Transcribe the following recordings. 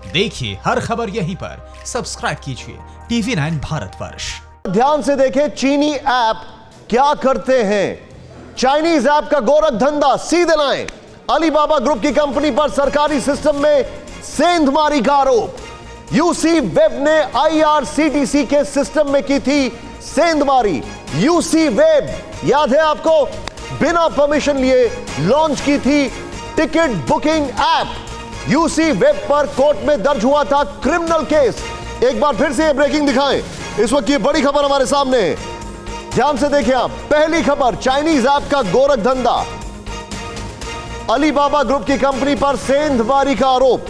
देखिए हर खबर यहीं पर, सब्सक्राइब कीजिए TV9 भारतवर्ष। ध्यान से देखें चीनी ऐप क्या करते हैं। चाइनीज ऐप का गोरख धंधा सीधे लाएं। अलीबाबा ग्रुप की कंपनी पर सरकारी सिस्टम में सेंधमारी का आरोप। यूसी वेब ने IRCTC के सिस्टम में की थी सेंधमारी। यूसी वेब याद है आपको, बिना परमिशन लिए लॉन्च की थी ticket booking app. UC web पर कोर्ट में दर्ज हुआ था क्रिमिनल केस। एक बार फिर से ये ब्रेकिंग दिखाएं। इस वक्त ये बड़ी खबर हमारे सामने है, ध्यान से देखिए आप। पहली खबर, चाइनीज ऐप का गोरख धंधा। अलीबाबा ग्रुप की कंपनी पर सेंधमारी का आरोप।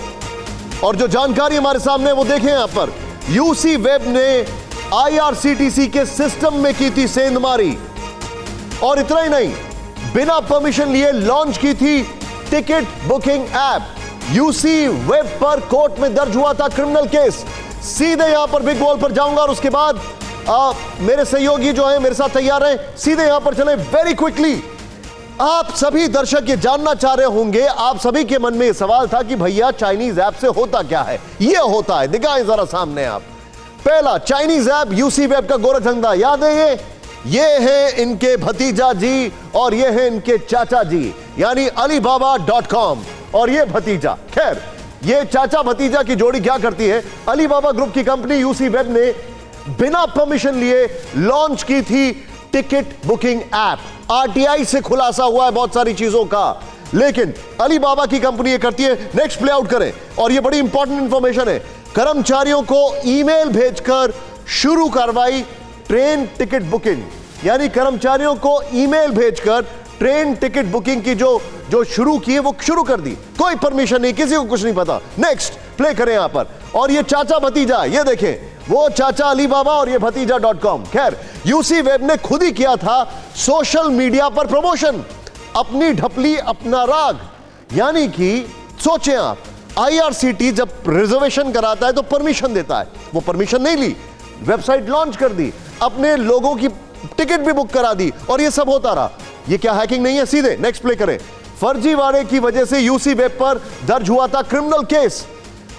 और जो जानकारी हमारे सामने वो देखें यहां पर, यूसी वेब ने IRCTC के सिस्टम में की थी सेंधमारी। और इतना ही नहीं, बिना परमिशन लिए लॉन्च की थी ticket booking app. UC web पर कोर्ट में दर्ज हुआ था क्रिमिनल केस। सीधे यहां पर बिग बॉल पर जाऊंगा और उसके बाद मेरे सहयोगी जो हैं मेरे साथ तैयार हैं, सीधे यहां पर चलें वेरी क्विकली। आप सभी दर्शक ये जानना चाह रहे होंगे, आप सभी के मन में ये सवाल था कि भैया चाइनीज ऐप से होता क्या है। ये होता है, दिखाएं जरा सामने आप। पहला, चाइनीज ऐप यूसी वेब का गोरख धंधा याद है। ये है इनके भतीजा जी और ये है इनके चाचा जी, यानी Alibaba.com और ये भतीजा। खैर, ये चाचा भतीजा की जोड़ी क्या करती है, अलीबाबा ग्रुप की कंपनी यूसी वेब ने बिना परमिशन लिए लॉन्च की थी टिकट बुकिंग ऐप। RTI से खुलासा हुआ है बहुत सारी चीजों का, लेकिन अलीबाबा की कंपनी ये करती है। नेक्स्ट प्ले आउट करें, और ये बड़ी इंपॉर्टेंट इंफॉर्मेशन है। कर्मचारियों को ईमेल भेजकर शुरू करवाई ट्रेन टिकट बुकिंग, यानी कर्मचारियों को ईमेल भेजकर ट्रेन टिकट बुकिंग की जो शुरू की है वो शुरू कर दी। कोई परमिशन नहीं, किसी को कुछ नहीं पता। नेक्स्ट प्ले करें यहां पर। और ये चाचा भतीजा, ये देखें, वो चाचा अलीबाबा और ये भतीजा.com। खैर, यूसी वेब ने खुद ही किया था सोशल मीडिया पर प्रमोशन, अपनी ढपली अपना राग। यानी कि सोचें आप, IRCTC जब रिजर्वेशन कराता है तो परमिशन देता है, वो परमिशन नहीं ली, वेबसाइट लॉन्च कर दी, अपने लोगों की टिकट भी बुक करा दी, और ये सब होता रहा। ये क्या हैकिंग नहीं है? सीधे नेक्स्ट प्ले करें। फर्जीवाड़े की वजह से यूसी वेब पर दर्ज हुआ था क्रिमिनल केस।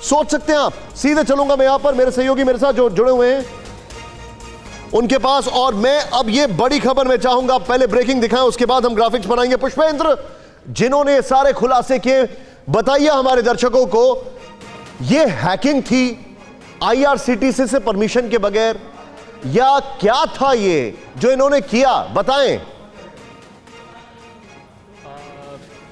सोच सकते हैं आप। सीधे चलूंगा मैं यहां पर, मेरे सहयोगी मेरे साथ जो जुड़े हुए हैं उनके पास, और मैं अब ये बड़ी खबर में चाहूंगा पहले ब्रेकिंग दिखाएं, उसके बाद हम ग्राफिक्स बनाएंगे। पुष्पेंद्र, जिन्होंने ये सारे खुलासे किए, बताइए हमारे दर्शकों को, ये हैकिंग थी IRCTC से परमिशन के बगैर, या क्या था ये जो इन्होंने किया? बताएं।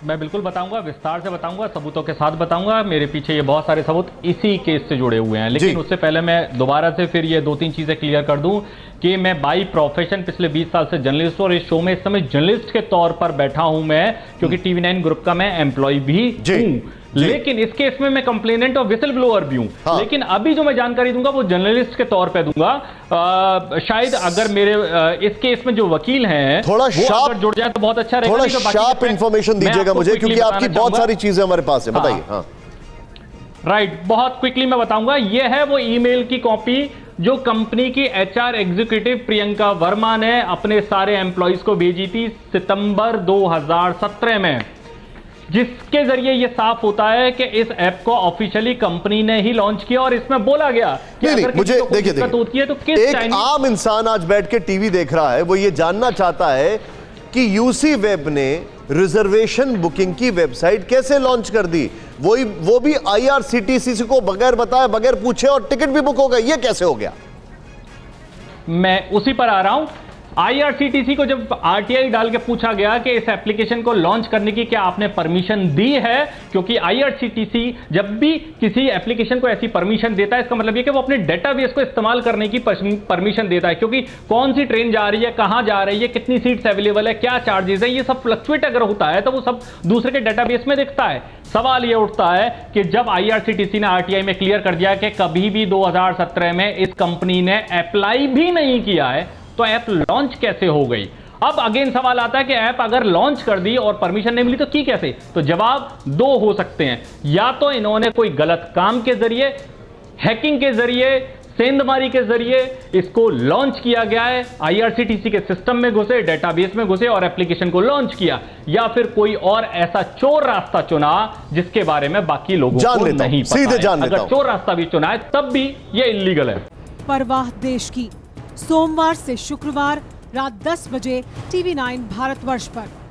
मैं बिल्कुल बताऊंगा, विस्तार से बताऊंगा, सबूतों के साथ बताऊंगा। मेरे पीछे ये बहुत सारे सबूत इसी केस से जुड़े हुए हैं, लेकिन उससे पहले मैं दोबारा से फिर ये 2-3 चीजें क्लियर कर दूं कि मैं बाई प्रोफेशन पिछले 20 साल से जर्नलिस्ट हूं, और इस शो में इस समय जर्नलिस्ट के तौर पर बैठा हूं मैं, क्योंकि TV9 ग्रुप का मैं एम्प्लॉय भी हूं। लेकिन इस केस में मैं कंप्लेनेंट और विसल ब्लोअर भी हूं। हाँ। लेकिन अभी जो मैं जानकारी दूंगा वो जर्नलिस्ट के तौर पे दूंगा। शायद अगर मेरे इस केस में जो वकील हैं थोड़ा शार्प जुड़ जाए तो बहुत अच्छा रहेगा। थोड़ा शार्प इंफॉर्मेशन दीजिएगा मुझे, क्योंकि आपकी बहुत सारी चीजें हमारे पास है। बताइए। हाँ, राइट, बहुत क्विकली मैं बताऊंगा। ये है वो ईमेल की कॉपी जो कंपनी की HR एग्जीक्यूटिव प्रियंका वर्मा ने अपने सारे एम्प्लॉइज को भेजी थी सितंबर 2017 में, जिसके जरिए यह साफ होता है कि इस ऐप को ऑफिशियली कंपनी ने ही लॉन्च किया। और इसमें बोला गया कि अगर मुझे देखिए होती है तो किस एक आम इंसान आज बैठ के टीवी देख रहा है, वो ये जानना चाहता है कि यूसी वेब ने रिजर्वेशन बुकिंग की वेबसाइट कैसे लॉन्च कर दी, वो भी IRCTC को बगैर बताए, बगैर पूछे, और टिकट भी बुक हो गया। ये कैसे हो गया? मैं उसी पर आ रहा हूं। IRCTC को जब RTI डाल के पूछा गया कि इस एप्लीकेशन को लॉन्च करने की क्या आपने परमिशन दी है, क्योंकि IRCTC जब भी किसी एप्लीकेशन को ऐसी परमिशन देता है, इसका मतलब ये कि वो अपने डेटाबेस को इस्तेमाल करने की परमिशन देता है, क्योंकि कौन सी ट्रेन जा रही है, कहां जा रही है, कितनी सीट्स अवेलेबल है, क्या चार्जेस है, ये सब फ्लक्चुएट अगर होता है तो वो सब दूसरे के डेटाबेस में दिखता है। सवाल ये उठता है कि जब IRCTC ने RTI में क्लियर कर दिया कि कभी भी 2017 में इस कंपनी ने अप्लाई भी नहीं किया है, तो ऐप लॉन्च कैसे हो गई? अब अगेन सवाल आता है कि ऐप अगर लॉन्च कर दी और परमिशन नहीं मिली तो की कैसे? तो जवाब दो हो सकते हैं। या तो इन्होंने कोई गलत काम के जरिए, हैकिंग के जरिए, सेंधमारी के जरिए इसको लॉन्च किया गया है, आईआरसीटीसी के सिस्टम में घुसे, डेटाबेस में घुसे और एप्लीकेशन को लॉन्च किया, या फिर कोई और ऐसा चोर रास्ता चुना जिसके बारे में बाकी लोगों को नहीं पता है। अगर चोर रास्ता भी चुना है तब भी ये इलीगल है। परवाह देश की, सोमवार से शुक्रवार रात 10 बजे TV9 भारतवर्ष पर।